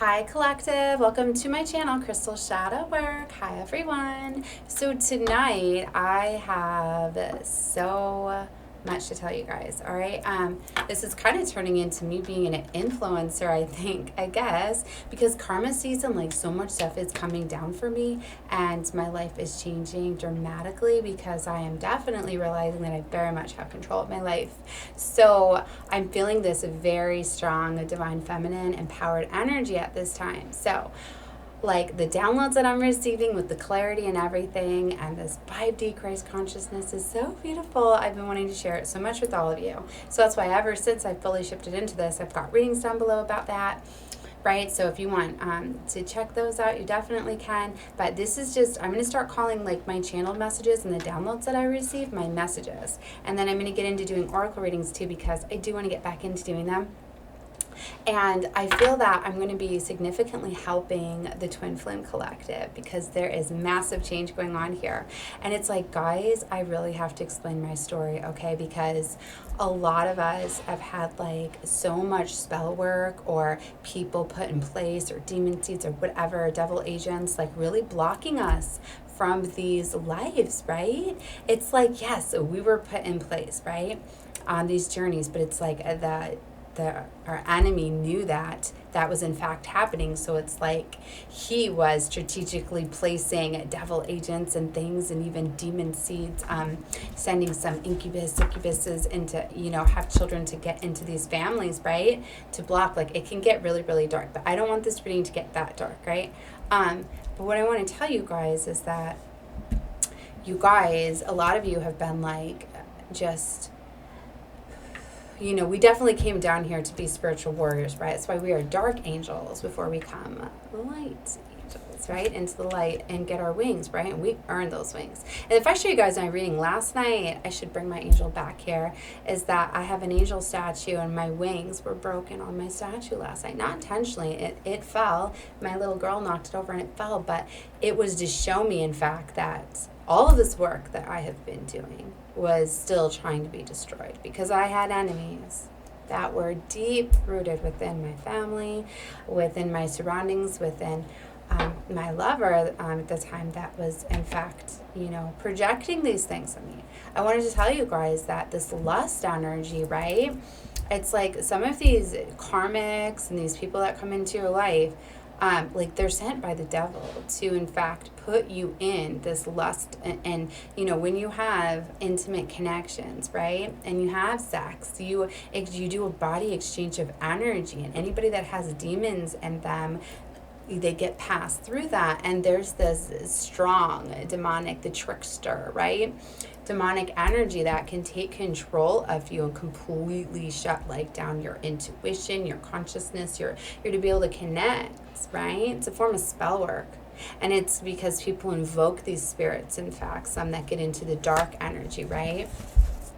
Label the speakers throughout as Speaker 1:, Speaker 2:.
Speaker 1: Hi collective, welcome to my channel, Crystal Shadow Work. Hi everyone. So tonight I have so much to tell you guys, all right? This is kind of turning into me being an influencer, I guess, because karma season, like so much stuff is coming down for me and my life is changing dramatically because I am definitely realizing that I very much have control of my life. So I'm feeling this very strong divine feminine empowered energy at this time. So like the downloads that I'm receiving with the clarity and everything, and this 5D Christ consciousness is so beautiful. I've been wanting to share it so much with all of you. So that's why ever since I fully shifted into this, I've got readings down below about that. Right, so if you want to check those out, you definitely can. But this is just, I'm going to start calling like my channeled messages and the downloads that I receive my messages. And then I'm going to get into doing oracle readings too, because I do want to get back into doing them. And I feel that I'm going to be significantly helping the Twin Flame Collective because there is massive change going on here. And it's like, guys, I really have to explain my story, okay? Because a lot of us have had like so much spell work or people put in place or demon seeds or whatever, devil agents, like really blocking us from these lives, right? It's like, yes, we were put in place, right? On these journeys, but it's like our enemy knew that was in fact happening. So it's like he was strategically placing devil agents and things and even demon seeds, sending some succubuses into, have children to get into these families, right? To block, like it can get really, really dark. But I don't want this reading to get that dark, right? But what I want to tell you guys is that you guys, a lot of you have been like just, we definitely came down here to be spiritual warriors, right? That's why we are dark angels before we come light angels, right? Into the light and get our wings, right? And we earn those wings. And if I show you guys my reading last night, I should bring my angel back here, is that I have an angel statue and my wings were broken on my statue last night. Not intentionally, it fell. My little girl knocked it over and it fell, but it was to show me, in fact, that all of this work that I have been doing was still trying to be destroyed because I had enemies that were deep rooted within my family, within my surroundings, within my lover at the time that was in fact, projecting these things on me. I wanted to tell you guys that this lust energy, right? It's like some of these karmics and these people that come into your life, like they're sent by the devil to in fact put you in this lust and when you have intimate connections, right, and you have sex, you do a body exchange of energy, and anybody that has demons in them, they get passed through that, and there's this strong demonic, the trickster, right, demonic energy that can take control of you and completely shut like down your intuition, your consciousness, you're to be able to connect, right? It's a form of spell work. And it's because people invoke these spirits, in fact, some that get into the dark energy, right?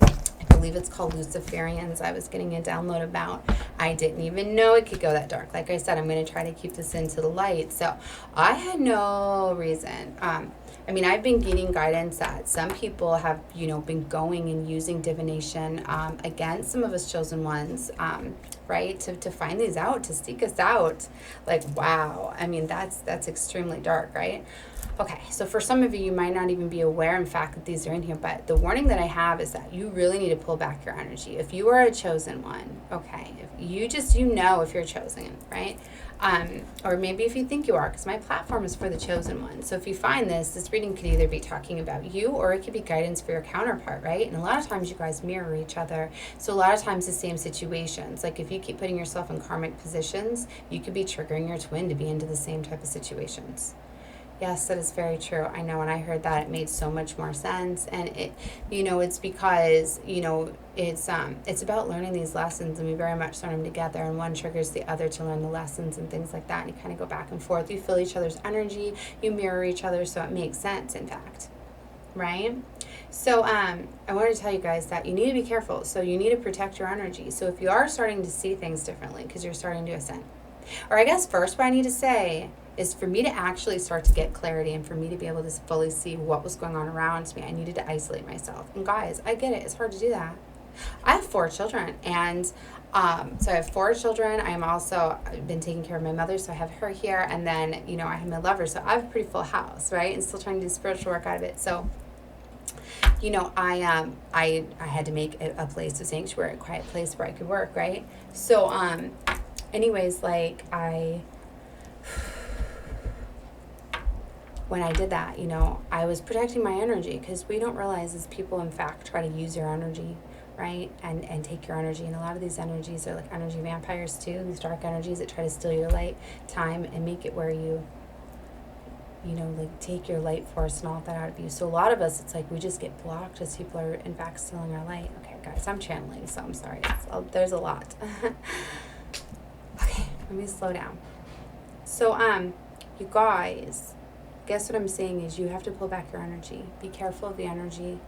Speaker 1: I believe it's called Luciferians. I was getting a download about. I didn't even know it could go that dark. Like I said, I'm going to try to keep this into the light. So I had no reason. I've been getting guidance that some people have, been going and using divination against some of us chosen ones, right? To find these out, to seek us out. Like, wow. That's extremely dark, right? Okay, so for some of you, you might not even be aware, in fact, that these are in here, but the warning that I have is that you really need to pull back your energy. If you are a chosen one, okay, if you if you're chosen, right? Or maybe if you think you are, because my platform is for the chosen one. So if you find this reading could either be talking about you or it could be guidance for your counterpart, right? And a lot of times you guys mirror each other. So a lot of times the same situations, like if you keep putting yourself in karmic positions, you could be triggering your twin to be into the same type of situations. Yes, that is very true. I know when I heard that, it made so much more sense. And it's because, it's about learning these lessons, and we very much learn them together, and one triggers the other to learn the lessons and things like that. And you kind of go back and forth. You feel each other's energy, you mirror each other, so it makes sense, in fact. Right? So I wanted to tell you guys that you need to be careful. So you need to protect your energy. So if you are starting to see things differently because you're starting to ascend, or I guess first what I need to say is for me to actually start to get clarity and for me to be able to fully see what was going on around me, I needed to isolate myself. And guys, I get it. It's hard to do that. I have 4 children, and So I have 4 children. I've been taking care of my mother, so I have her here. And then, you know, I have my lover. So I have a pretty full house, right? And still trying to do spiritual work out of it. So, you know, I had to make a place, a sanctuary, a quiet place where I could work, right? So, anyways, like when I did that, you know, I was protecting my energy, because we don't realize is people, in fact, try to use your energy, right? And take your energy. And a lot of these energies are like energy vampires too, these dark energies that try to steal your light, time, and make it where you know, like take your light force and all that out of you. So a lot of us, it's like we just get blocked as people are, in fact, stealing our light. Okay, guys, I'm channeling, so I'm sorry. There's a lot. Okay, let me slow down. So, you guys, guess what I'm saying is you have to pull back your energy. Be careful of the energy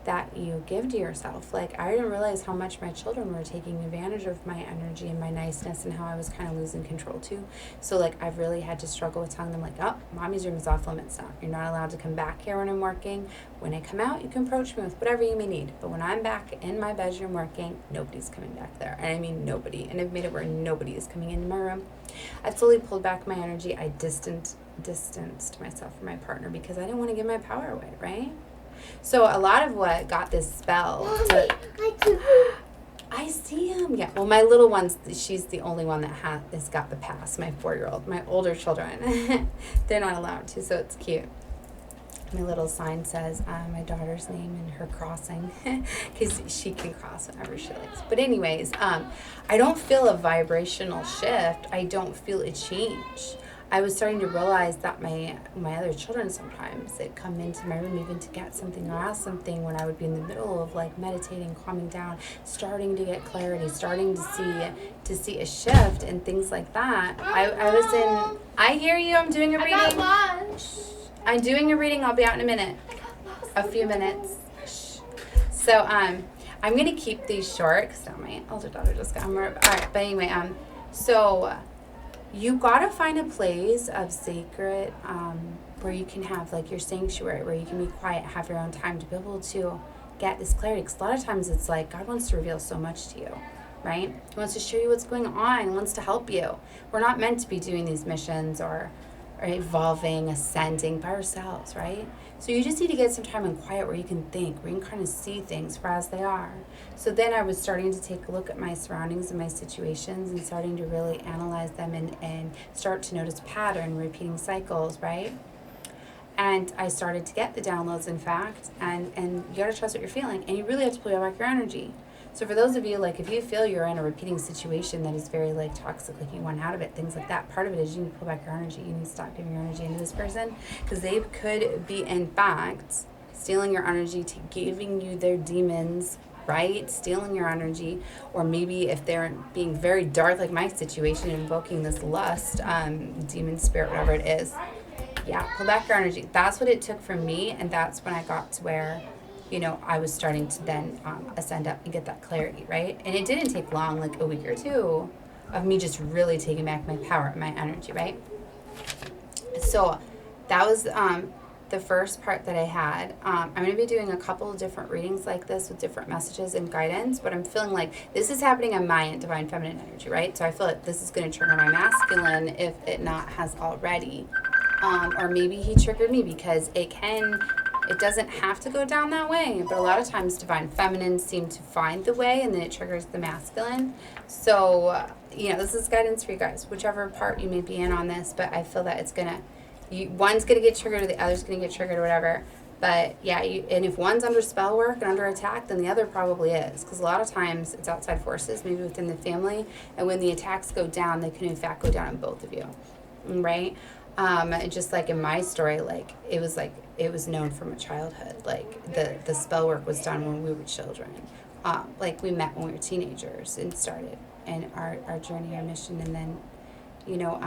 Speaker 1: that you give to yourself. Like, I didn't realize how much my children were taking advantage of my energy and my niceness, and how I was kind of losing control too. So like, I've really had to struggle with telling them, like, oh, mommy's room is off limits now. You're not allowed to come back here when I'm working. When I come out, you can approach me with whatever you may need. But when I'm back in my bedroom working, nobody's coming back there. And I mean nobody. And I've made it where nobody is coming into my room. I've slowly pulled back my energy. I distanced myself from my partner, because I didn't want to give my power away, right? So a lot of what got this spell to, I see him. Yeah. Well, my little one's, she's the only one that has got the pass. My 4-year-old. My older children, they're not allowed to, so it's cute. My little sign says my daughter's name and her crossing, because she can cross whenever she likes. But anyways, I don't feel a vibrational shift. I don't feel a change. I was starting to realize that my other children, sometimes they'd come into my room even to get something or ask something when I would be in the middle of like meditating, calming down, starting to get clarity, starting to see a shift and things like that. I hear you. I'm doing a reading.
Speaker 2: I got lunch.
Speaker 1: I'm doing a reading. I'll be out in a minute. A few minutes. So I'm gonna keep these short, because my older daughter just got home. All right, but anyway, so you gotta find a place of sacred, where you can have like your sanctuary, where you can be quiet, have your own time to be able to get this clarity. Because a lot of times it's like God wants to reveal so much to you, right? He wants to show you what's going on. He wants to help you. We're not meant to be doing these missions or evolving, ascending by ourselves, right? So you just need to get some time in quiet where you can think, where you can kind of see things for as they are. So then I was starting to take a look at my surroundings and my situations, and starting to really analyze them, and start to notice pattern, repeating cycles, right? And I started to get the downloads, in fact, and you gotta trust what you're feeling, and you really have to pull back your energy. So for those of you, like, if you feel you're in a repeating situation that is very, like, toxic, like you want out of it, things like that, part of it is you need to pull back your energy. You need to stop giving your energy into this person, because they could be, in fact, stealing your energy, to giving you their demons, right? Stealing your energy. Or maybe if they're being very dark, like my situation, invoking this lust, demon, spirit, whatever it is. Yeah, pull back your energy. That's what it took from me, and that's when I got to where, you know, I was starting to then ascend up and get that clarity, right? And it didn't take long, like a week or two, of me just really taking back my power, my energy, right? So that was the first part that I had. I'm going to be doing a couple of different readings like this with different messages and guidance, but I'm feeling like this is happening on my divine feminine energy, right? So I feel like this is going to trigger my masculine if it not has already. Or maybe he triggered me, because it doesn't have to go down that way, but a lot of times divine feminine seem to find the way, and then it triggers the masculine. So, you know, this is guidance for you guys, whichever part you may be in on this, but I feel that it's one's gonna get triggered, or the other's gonna get triggered, or whatever. But yeah, and if one's under spell work and under attack, then the other probably is, because a lot of times it's outside forces, maybe within the family, and when the attacks go down, they can in fact go down on both of you, right? Just like in my story, like it was known from a childhood, like the spell work was done when we were children. Like we met when we were teenagers and started and our journey, our mission, and then, you know,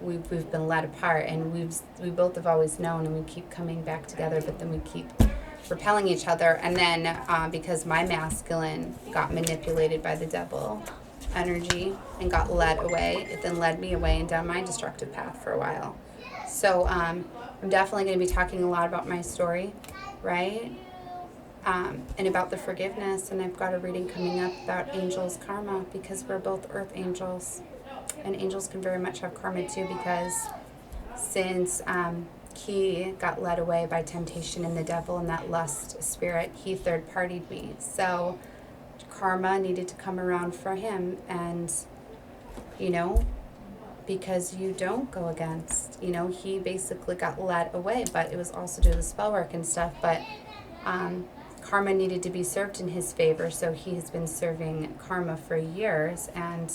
Speaker 1: we've been led apart, and we both have always known, and we keep coming back together, but then we keep repelling each other. And then because my masculine got manipulated by the devil energy and got led away, it then led me away and down my destructive path for a while. So I'm definitely going to be talking a lot about my story, right? and about the forgiveness. And I've got a reading coming up about angels' karma, because we're both earth angels. And angels can very much have karma too, because since he got led away by temptation and the devil and that lust spirit, he third-partied me. So karma needed to come around for him. And, you know, because you don't go against, you know, he basically got led away, but it was also due to the spell work and stuff. But karma needed to be served in his favor, so he has been serving karma for years, and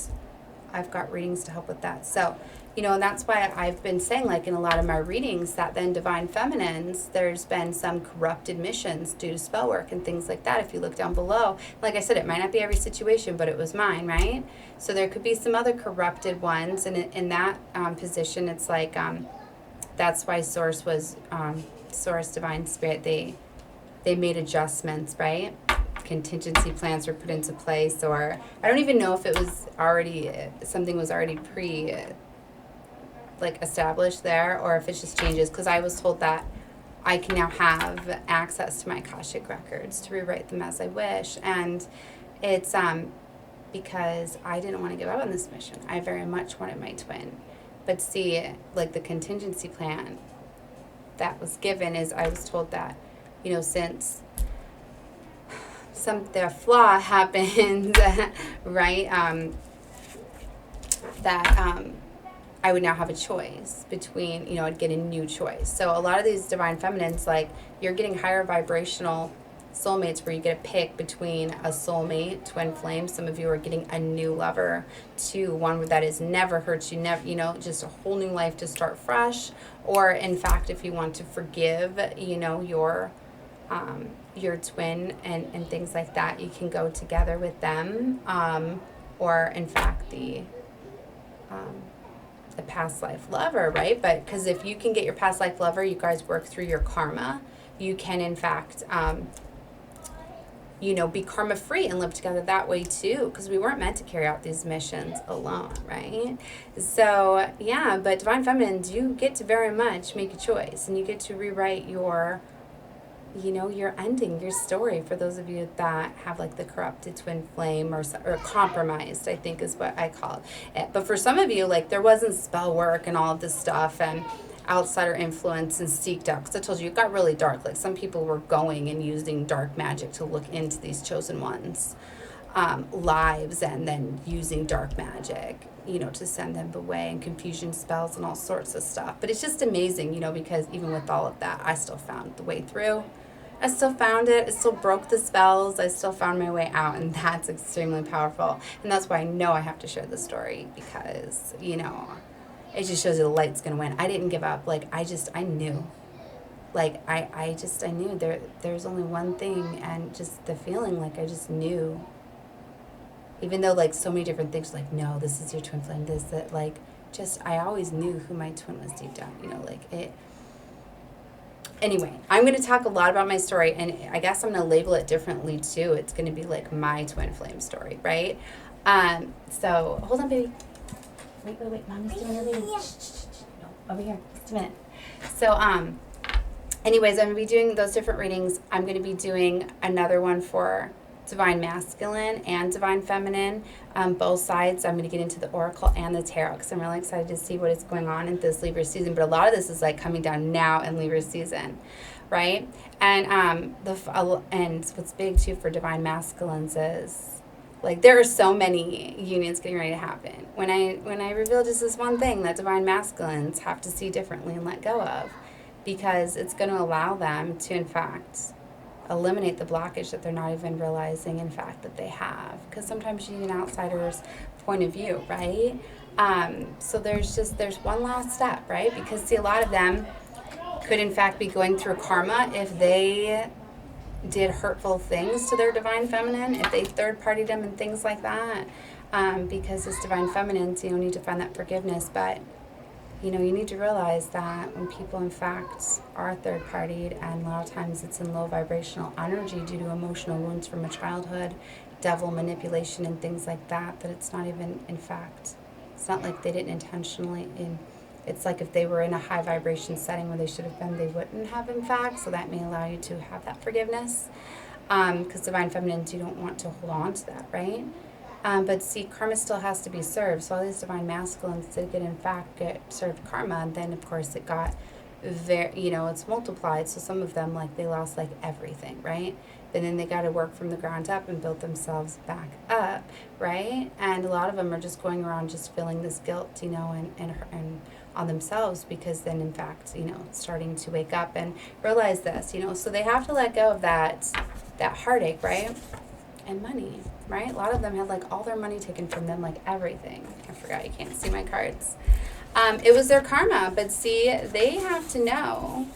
Speaker 1: I've got readings to help with that. So, you know, and that's why I've been saying, like, in a lot of my readings, that then divine feminines, there's been some corrupted missions due to spell work and things like that. If you look down below, like I said, it might not be every situation, but it was mine, right? So there could be some other corrupted ones, and in that position, it's like, that's why Source was, Source, Divine Spirit, they made adjustments, right? Contingency plans were put into place, or I don't even know if it was already, something was already established there, or if it's just changes, because I was told that I can now have access to my Akashic records to rewrite them as I wish. And it's because I didn't want to give up on this mission. I very much wanted my twin. But see, like, the contingency plan that was given is, I was told that, you know, since the flaw happened, right, that I would now have a choice between, you know, I'd get a new choice. So a lot of these divine feminines, like, you're getting higher vibrational soulmates where you get to pick between a soulmate, twin flame. Some of you are getting a new lover, to one that has never hurt you, never, you know, just a whole new life to start fresh. Or in fact, if you want to forgive, you know, your twin and things like that, you can go together with them. Or in fact, the past life lover, right? But because if you can get your past life lover, you guys work through your karma, you can in fact, you know, be karma free and live together that way too, because we weren't meant to carry out these missions alone, right? So yeah, but divine feminines, you get to very much make a choice, and you get to rewrite your, you know, your ending, your story, for those of you that have like the corrupted twin flame, or compromised, I think is what I call it. But for some of you, like, there wasn't spell work and all of this stuff, and outsider influence and seeked out, because I told you it got really dark. Like, some people were going and using dark magic to look into these chosen ones' lives, and then using dark magic, you know, to send them away, and confusion spells and all sorts of stuff. But it's just amazing, you know, because even with all of that, I still found the way through. I still found it. It still broke the spells. I still found my way out, and that's extremely powerful. And that's why I know I have to share the story, because, you know, it just shows you the light's going to win. I didn't give up. Like, I knew. Like, I knew there's only one thing, and just the feeling, like, I just knew. Even though, like, so many different things, like, no, this is your twin flame, this, that, like, just, I always knew who my twin was deep down, you know, like, it. Anyway, I'm going to talk a lot about my story, and I guess I'm going to label it differently, too. It's going to be, like, my twin flame story, right? So, hold on, baby. Wait. Mommy's doing a reading. No, over here. Just a minute. So, anyways, I'm going to be doing those different readings. I'm going to be doing another one for divine masculine and divine feminine, both sides. I'm going to get into the oracle and the tarot, because I'm really excited to see what is going on in this Libra season. But a lot of this is like coming down now in Libra season, right? And and what's big too for divine masculines is, like, there are so many unions getting ready to happen. When I reveal just this one thing that divine masculines have to see differently and let go of, because it's going to allow them to, in fact, eliminate the blockage that they're not even realizing, in fact, that they have. Because sometimes you need an outsider's point of view, right? So there's one last step, right? Because, see, a lot of them could, in fact, be going through karma if they did hurtful things to their divine feminine, if they third-partied them and things like that. Because as divine feminines, you need to find that forgiveness. But, you know, you need to realize that when people, in fact, are third-partied, and a lot of times it's in low vibrational energy due to emotional wounds from a childhood, devil manipulation and things like that, that it's not even, in fact, it's not like they didn't intentionally, it's like if they were in a high vibration setting where they should have been, they wouldn't have, in fact. So that may allow you to have that forgiveness. because divine feminines, you don't want to hold on to that, right? But see, karma still has to be served. So all these divine masculines did in fact get served karma, and then of course it got it's multiplied. So some of them, like, they lost like everything, right? And then they got to work from the ground up and build themselves back up, right? And a lot of them are just going around just feeling this guilt, and on themselves, because then in fact, starting to wake up and realize this, so they have to let go of that heartache, right? And money, right? A lot of them had like all their money taken from them, like everything. I forgot, you can't see my cards. It was their karma, but see, they have to know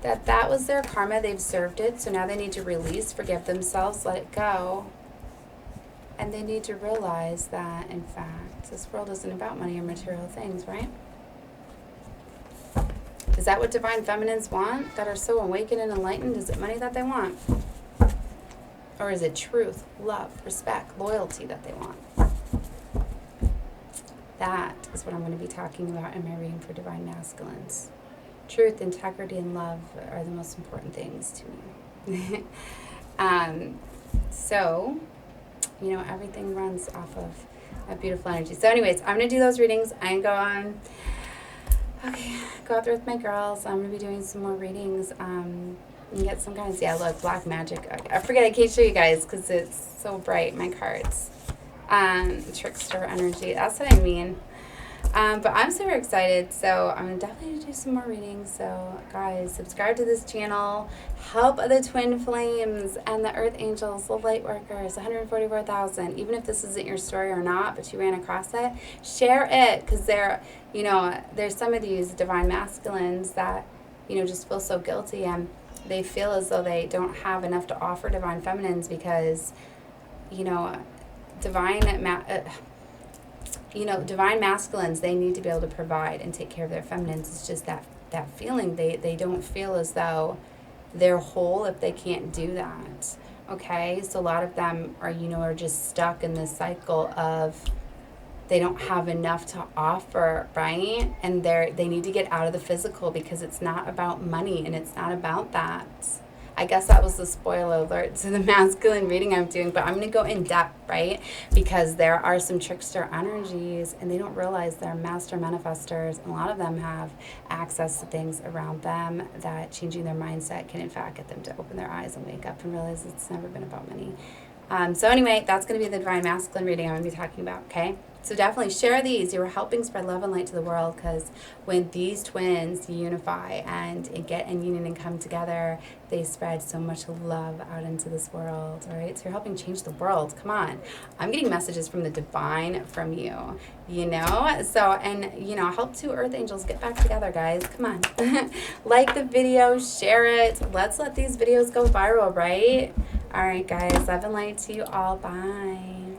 Speaker 1: that was their karma. They've served it, so now they need to release, forgive themselves, let it go. And they need to realize that, in fact, this world isn't about money or material things, right? Is that what divine feminines want, that are so awakened and enlightened? Is it money that they want? Or is it truth, love, respect, loyalty that they want? That is what I'm going to be talking about in my reading for divine masculines. Truth, integrity, and love are the most important things to me. So, everything runs off of a beautiful energy. So anyways, I'm going to do those readings. I'm going to go out there with my girls. I'm going to be doing some more readings. And get some guys. Yeah, look, black magic. I forget, I can't show you guys because it's so bright, my cards. Trickster energy. That's what I mean. But I'm super excited, so I'm definitely going to do some more readings. So, guys, subscribe to this channel. Help the twin flames and the earth angels, the light workers, 144,000. Even if this isn't your story or not, but you ran across it, share it, because there's some of these divine masculines that, just feel so guilty, and they feel as though they don't have enough to offer divine feminines because, divine masculines, they need to be able to provide and take care of their feminines. It's just that feeling. They don't feel as though they're whole if they can't do that. Okay? So a lot of them are just stuck in this cycle of they don't have enough to offer, right? And they need to get out of the physical because it's not about money and it's not about that. I guess that was the spoiler alert to the masculine reading I'm doing, but I'm going to go in depth, right? Because there are some trickster energies and they don't realize they're master manifestors. And a lot of them have access to things around them that changing their mindset can in fact get them to open their eyes and wake up and realize it's never been about money. So anyway, that's going to be the divine masculine reading I'm going to be talking about, okay? So definitely share these. You are helping spread love and light to the world, because when these twins unify and get in union and come together, they spread so much love out into this world, all right? So you're helping change the world. Come on. I'm getting messages from the divine from you, So, and, help two earth angels get back together, guys. Come on. Like the video, share it. Let's let these videos go viral, right? All right, guys. Love and light to you all. Bye.